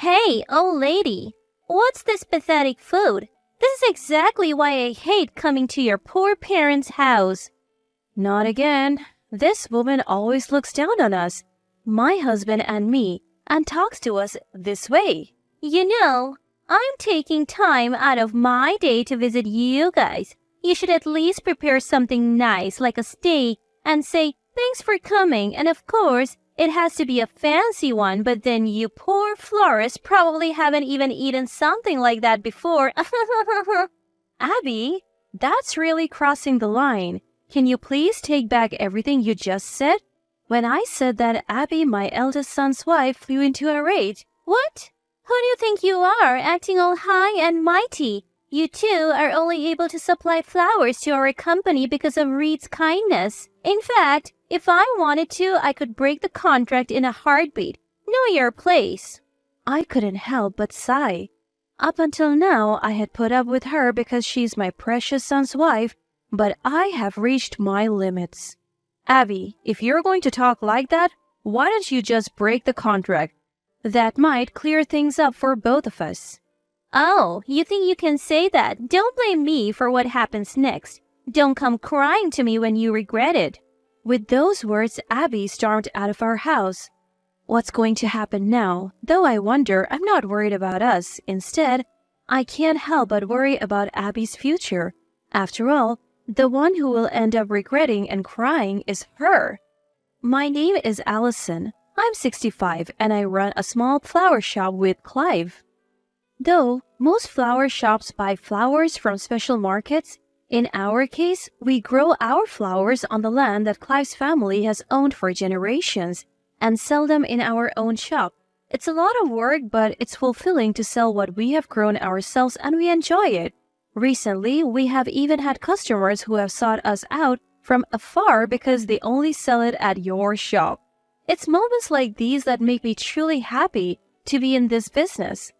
Hey, old lady, what's this pathetic food? This is exactly why I hate coming to your poor parents' house. Not again. This woman always looks down on us, my husband and me, and talks to us this way. You know, I'm taking time out of my day to visit you guys. You should at least prepare something nice like a steak and say, thanks for coming, and of course, it has to be a fancy one, but then you poor florists probably haven't even eaten something like that before. Abby, that's really crossing the line. Can you please take back everything you just said? When I said that, Abby, my eldest son's wife, flew into a rage. What? Who do you think you are, acting all high and mighty? You two are only able to supply flowers to our company because of Reed's kindness. In fact, if I wanted to, I could break the contract in a heartbeat. Know your place. I couldn't help but sigh. Up until now, I had put up with her because she's my precious son's wife, but I have reached my limits. Abby, if you're going to talk like that, why don't you just break the contract? That might clear things up for both of us. Oh, you think you can say that? Don't blame me for what happens next. Don't come crying to me when you regret it. With those words, Abby stormed out of our house. What's going to happen now? Though I wonder, I'm not worried about us. Instead, I can't help but worry about Abby's future. After all, the one who will end up regretting and crying is her. My name is Allison. I'm 65 and I run a small flower shop with Clive. Though most flower shops buy flowers from special markets, in our case, we grow our flowers on the land that Clive's family has owned for generations and sell them in our own shop. It's a lot of work, but it's fulfilling to sell what we have grown ourselves and we enjoy it. Recently, we have even had customers who have sought us out from afar because they only sell it at your shop. It's moments like these that make me truly happy to be in this business.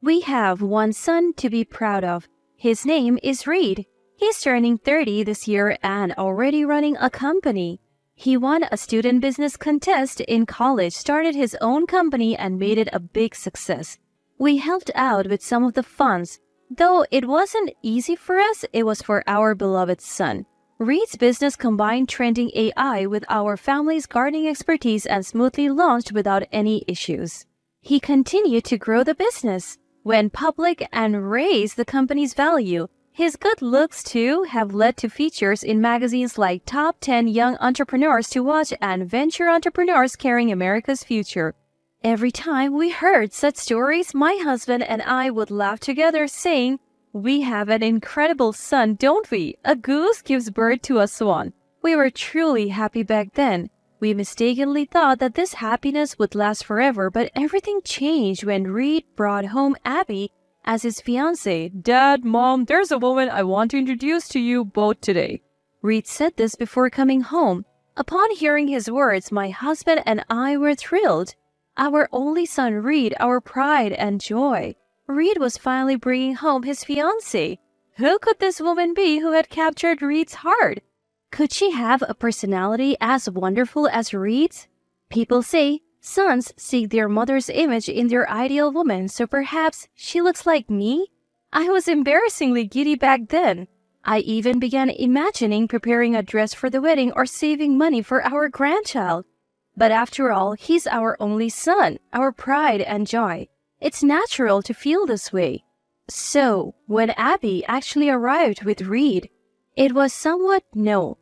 We have one son to be proud of. His name is Reed. He's turning 30 this year and already running a company. He won a student business contest in college, started his own company, and made it a big success. We helped out with some of the funds. Though it wasn't easy for us, it was for our beloved son. Reed's business combined trending AI with our family's gardening expertise and smoothly launched without any issues. He continued to grow the business, went public, and raised the company's value. His good looks, too, have led to features in magazines like Top 10 Young Entrepreneurs to Watch and Venture Entrepreneurs Carrying America's Future. Every time we heard such stories, my husband and I would laugh together, saying, "We have an incredible son, don't we? A goose gives birth to a swan." We were truly happy back then. We mistakenly thought that this happiness would last forever, but everything changed when Reed brought home Abby as his fiancée. "Dad, Mom, there's a woman I want to introduce to you both today." Reed said this before coming home. Upon hearing his words, my husband and I were thrilled. Our only son, Reed, our pride and joy. Reed was finally bringing home his fiancée. Who could this woman be who had captured Reed's heart? Could she have a personality as wonderful as Reed's? People say sons seek their mother's image in their ideal woman, so perhaps she looks like me? I was embarrassingly giddy back then. I even began imagining preparing a dress for the wedding or saving money for our grandchild. But after all, he's our only son, our pride and joy. It's natural to feel this way. So, when Abby actually arrived with Reed, it was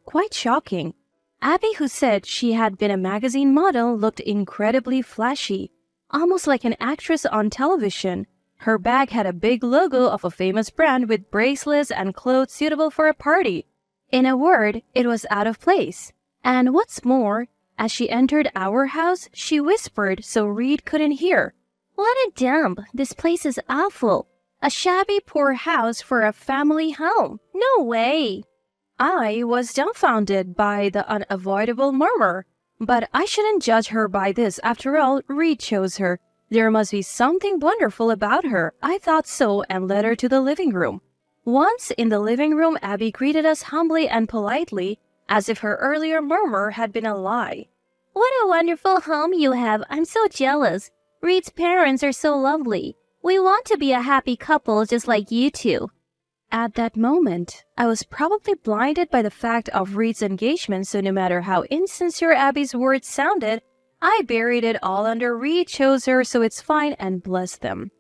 quite shocking. Abby, who said she had been a magazine model, looked incredibly flashy, almost like an actress on television. Her bag had a big logo of a famous brand with bracelets and clothes suitable for a party. In a word, it was out of place. And what's more, as she entered our house, she whispered so Reed couldn't hear, "What a dump! This place is awful. A shabby poor house for a family home. No way!" I was dumbfounded by the unavoidable murmur. But I shouldn't judge her by this. After all, Reed chose her. There must be something wonderful about her. I thought so and led her to the living room. Once in the living room, Abby greeted us humbly and politely, as if her earlier murmur had been a lie. "What a wonderful home you have. I'm so jealous. Reed's parents are so lovely. We want to be a happy couple just like you two. At that moment, I was probably blinded by the fact of Reed's engagement, so no matter how insincere Abby's words sounded, I buried it all under Reed chose her, so it's fine, and blessed them.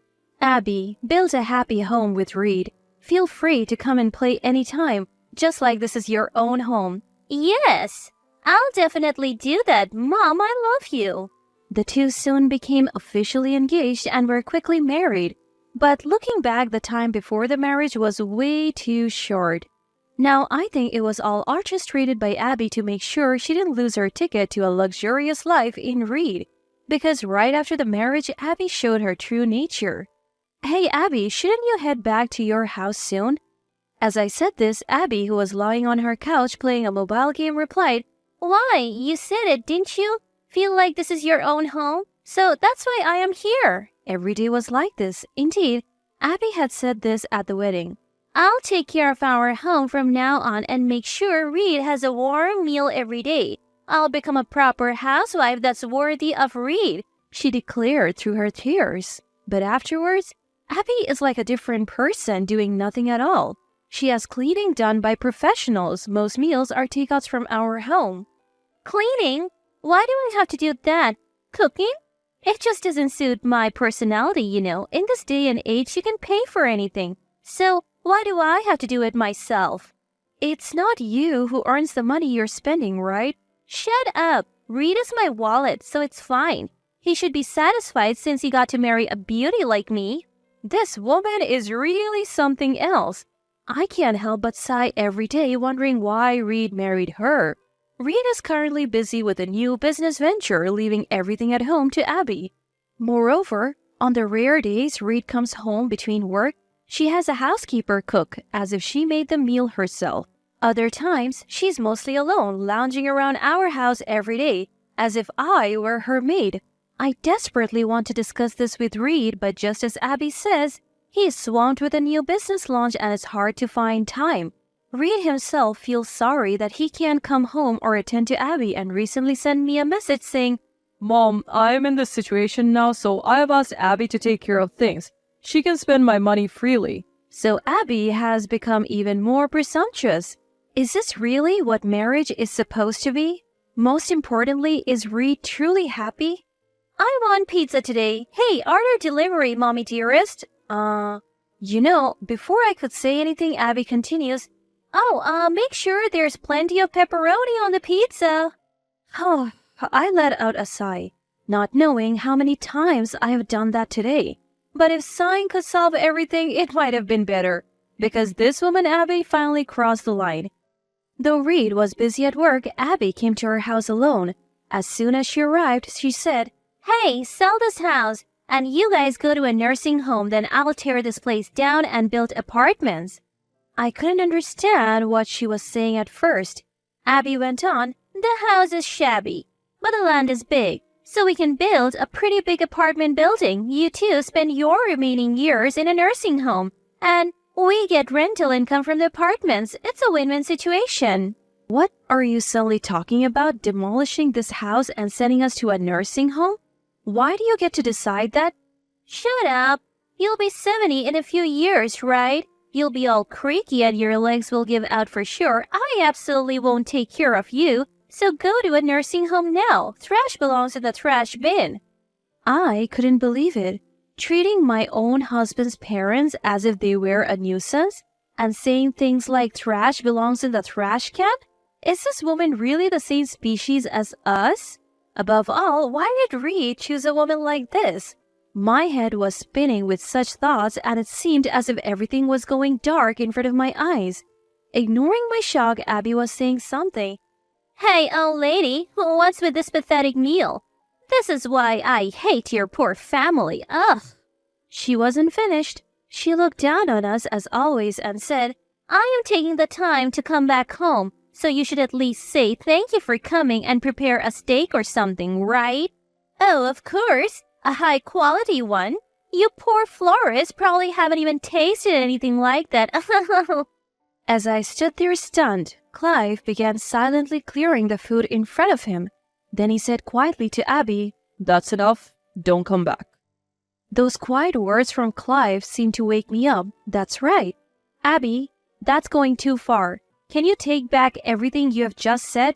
Abby, build a happy home with Reed. Feel free to come and play anytime, just like this is your own home. Yes, I'll definitely do that. Mom, I love you. The two soon became officially engaged and were quickly married. But looking back, the time before the marriage was way too short. Now, I think it was all orchestrated by Abby to make sure she didn't lose her ticket to a luxurious life in Reed. Because right after the marriage, Abby showed her true nature. Hey, Abby, shouldn't you head back to your house soon? As I said this, Abby, who was lying on her couch playing a mobile game, replied, Why, you said it, didn't you? Feel like this is your own home? So that's why I am here. Every day was like this. Indeed, Abby had said this at the wedding. I'll take care of our home from now on and make sure Reed has a warm meal every day. I'll become a proper housewife that's worthy of Reed, she declared through her tears. But afterwards, Abby is like a different person doing nothing at all. She has cleaning done by professionals. Most meals are takeouts from our home. Cleaning? Why do I have to do that? Cooking? It just doesn't suit my personality, you know. In this day and age, you can pay for anything. So, why do I have to do it myself? It's not you who earns the money you're spending, right? Shut up. Reed is my wallet, so it's fine. He should be satisfied since he got to marry a beauty like me. This woman is really something else. I can't help but sigh every day wondering why Reed married her. Reed is currently busy with a new business venture, leaving everything at home to Abby. Moreover, on the rare days Reed comes home between work, she has a housekeeper cook as if she made the meal herself. Other times, she's mostly alone, lounging around our house every day, as if I were her maid. I desperately want to discuss this with Reed, but just as Abby says, he is swamped with a new business launch and it's hard to find time. Reed himself feels sorry that he can't come home or attend to Abby and recently sent me a message saying, Mom, I'm in this situation now, so I have asked Abby to take care of things. She can spend my money freely. So Abby has become even more presumptuous. Is this really what marriage is supposed to be? Most importantly, is Reed truly happy? I want pizza today. Hey, order delivery, mommy dearest. Before I could say anything, Abby continues, make sure there's plenty of pepperoni on the pizza. Oh, I let out a sigh, not knowing how many times I have done that today. But if sighing could solve everything, it might have been better, because this woman Abby finally crossed the line. Though Reed was busy at work, Abby came to her house alone. As soon as she arrived, she said, Hey, sell this house, and you guys go to a nursing home, then I'll tear this place down and build apartments. I couldn't understand what she was saying at first. Abby went on, The house is shabby, but the land is big, so we can build a pretty big apartment building. You two spend your remaining years in a nursing home, and we get rental income from the apartments. It's a win-win situation. What are you suddenly talking about? Demolishing this house and sending us to a nursing home? Why do you get to decide that? Shut up. You'll be 70 in a few years, right? You'll be all creaky and your legs will give out for sure. I absolutely won't take care of you. So go to a nursing home now. Trash belongs in the trash bin. I couldn't believe it. Treating my own husband's parents as if they were a nuisance and saying things like trash belongs in the trash can? Is this woman really the same species as us? Above all, why did Reed choose a woman like this? My head was spinning with such thoughts and it seemed as if everything was going dark in front of my eyes. Ignoring my shock, Abby was saying something. Hey, old lady, what's with this pathetic meal? This is why I hate your poor family. Ugh. She wasn't finished. She looked down on us as always and said, I am taking the time to come back home, so you should at least say thank you for coming and prepare a steak or something, right? Oh, of course. A high-quality one. You poor florists probably haven't even tasted anything like that. As I stood there stunned, Clive began silently clearing the food in front of him. Then he said quietly to Abby, That's enough. Don't come back. Those quiet words from Clive seem to wake me up. That's right. Abby, that's going too far. Can you take back everything you have just said?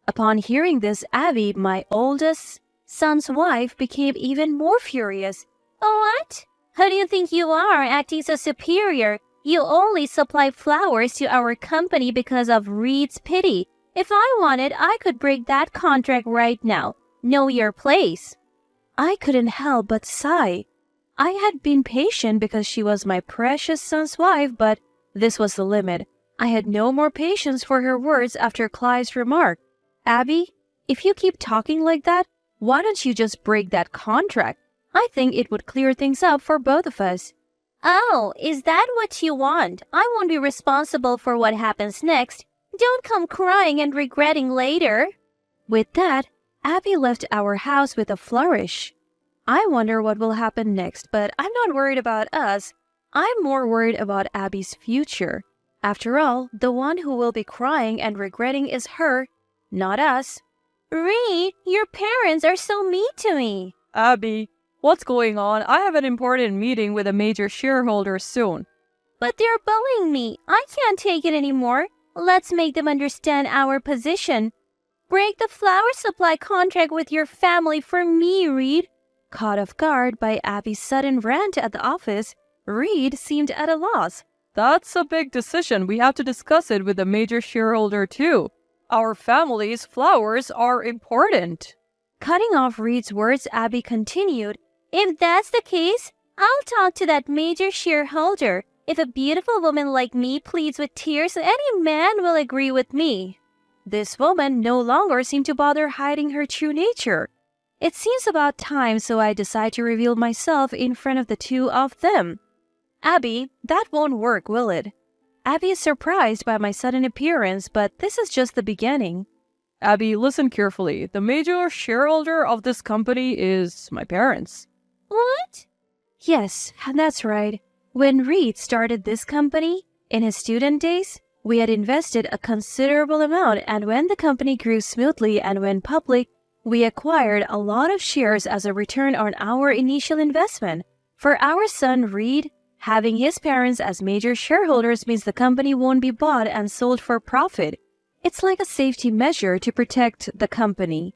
Upon hearing this, Abby, my oldest son's wife, became even more furious. What? Who do you think you are, acting so superior? You only supply flowers to our company because of Reed's pity. If I wanted, I could break that contract right now. Know your place. I couldn't help but sigh. I had been patient because she was my precious son's wife, but this was the limit. I had no more patience for her words after Clive's remark. Abby, if you keep talking like that, why don't you just break that contract? I think it would clear things up for both of us. Oh, is that what you want? I won't be responsible for what happens next. Don't come crying and regretting later. With that, Abby left our house with a flourish. I wonder what will happen next, but I'm not worried about us. I'm more worried about Abby's future. After all, the one who will be crying and regretting is her, not us. Reed, your parents are so mean to me. Abby, what's going on? I have an important meeting with a major shareholder soon. But they're bullying me. I can't take it anymore. Let's make them understand our position. Break the flower supply contract with your family for me, Reed. Caught off guard by Abby's sudden rant at the office, Reed seemed at a loss. That's a big decision. We have to discuss it with the major shareholder too. Our family's flowers are important. Cutting off Reed's words, Abby continued, If that's the case, I'll talk to that major shareholder. If a beautiful woman like me pleads with tears, any man will agree with me. This woman no longer seemed to bother hiding her true nature. It seems about time, so I decide to reveal myself in front of the two of them. Abby, that won't work, will it? Abby is surprised by my sudden appearance, but this is just the beginning. Abby, listen carefully. The major shareholder of this company is my parents. What? Yes, that's right. When Reed started this company, in his student days, we had invested a considerable amount, and when the company grew smoothly and went public, we acquired a lot of shares as a return on our initial investment. For our son Reed, having his parents as major shareholders means the company won't be bought and sold for profit. It's like a safety measure to protect the company.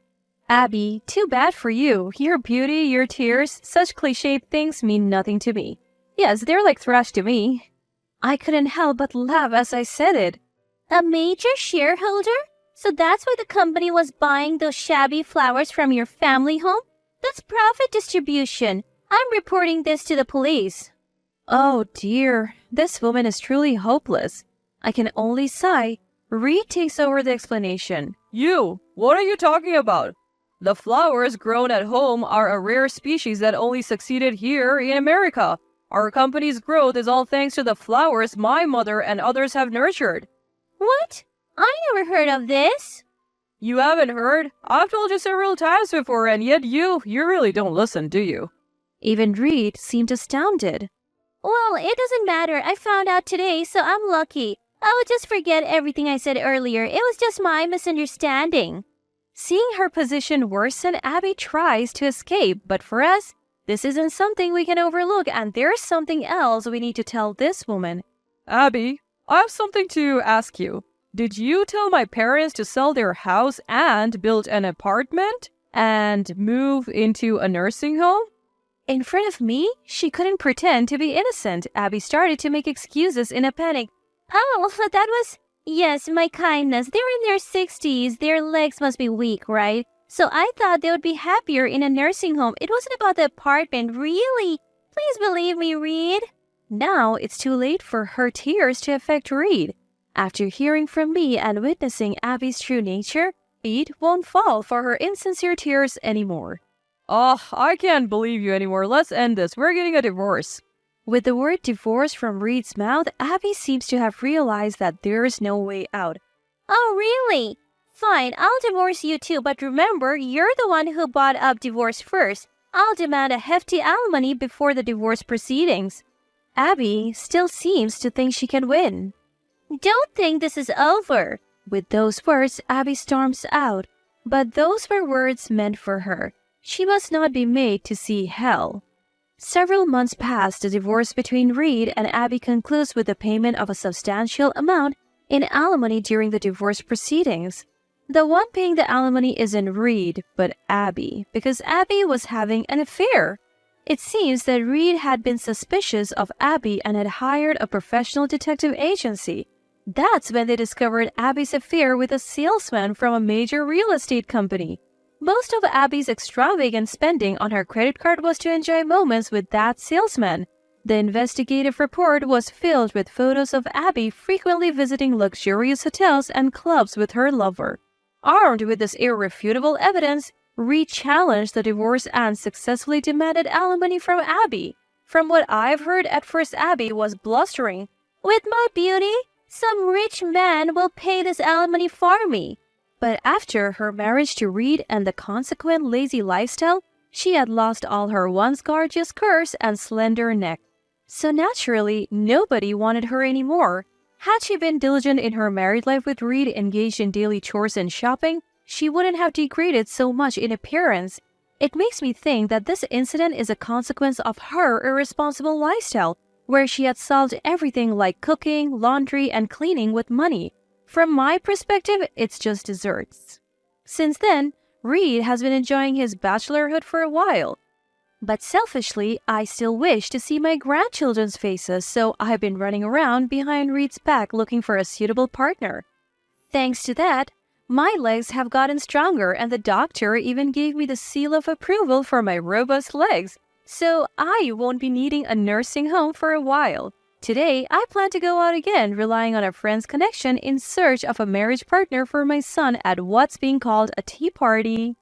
Abby, too bad for you. Your beauty, your tears, such cliched things mean nothing to me. Yes, they're like trash to me. I couldn't help but laugh as I said it. A major shareholder? So that's why the company was buying those shabby flowers from your family home? That's profit distribution. I'm reporting this to the police. Oh dear, this woman is truly hopeless. I can only sigh. Reed takes over the explanation. You, what are you talking about? The flowers grown at home are a rare species that only succeeded here in America. Our company's growth is all thanks to the flowers my mother and others have nurtured. What? I never heard of this. You haven't heard? I've told you several times before, and yet you really don't listen, do you? Even Reed seemed astounded. Well, it doesn't matter. I found out today, so I'm lucky. I would just forget everything I said earlier. It was just my misunderstanding. Seeing her position worsen, Abby tries to escape, but for us, this isn't something we can overlook, and there's something else we need to tell this woman. Abby, I have something to ask you. Did you tell my parents to sell their house and build an apartment and move into a nursing home? In front of me, she couldn't pretend to be innocent. Abby started to make excuses in a panic. Oh, that was... Yes, my kindness. They're in their 60s. Their legs must be weak, right? So I thought they would be happier in a nursing home. It wasn't about the apartment, really. Please believe me, Reed. Now it's too late for her tears to affect Reed. After hearing from me and witnessing Abby's true nature, Reed won't fall for her insincere tears anymore. Oh, I can't believe you anymore. Let's end this. We're getting a divorce. With the word divorce from Reed's mouth, Abby seems to have realized that there is no way out. Oh, really? Fine, I'll divorce you too, but remember, you're the one who brought up divorce first. I'll demand a hefty alimony before the divorce proceedings. Abby still seems to think she can win. Don't think this is over. With those words, Abby storms out. But those were words meant for her. She must not be made to see hell. Several months pass. The divorce between Reed and Abby concludes with the payment of a substantial amount in alimony during the divorce proceedings. The one paying the alimony isn't Reed, but Abby, because Abby was having an affair. It seems that Reed had been suspicious of Abby and had hired a professional detective agency. That's when they discovered Abby's affair with a salesman from a major real estate company. Most of Abby's extravagant spending on her credit card was to enjoy moments with that salesman. The investigative report was filled with photos of Abby frequently visiting luxurious hotels and clubs with her lover. Armed with this irrefutable evidence, Reed challenged the divorce and successfully demanded alimony from Abby. From what I've heard, at first Abby was blustering. "With my beauty, some rich man will pay this alimony for me." But after her marriage to Reed and the consequent lazy lifestyle, she had lost all her once gorgeous curves and slender neck. So naturally, nobody wanted her anymore. Had she been diligent in her married life with Reed, engaged in daily chores and shopping, she wouldn't have degraded so much in appearance. It makes me think that this incident is a consequence of her irresponsible lifestyle, where she had solved everything like cooking, laundry, and cleaning with money. From my perspective, it's just desserts. Since then, Reed has been enjoying his bachelorhood for a while. But selfishly, I still wish to see my grandchildren's faces, so I've been running around behind Reed's back looking for a suitable partner. Thanks to that, my legs have gotten stronger, and the doctor even gave me the seal of approval for my robust legs, so I won't be needing a nursing home for a while. Today, I plan to go out again, relying on a friend's connection in search of a marriage partner for my son at what's being called a tea party.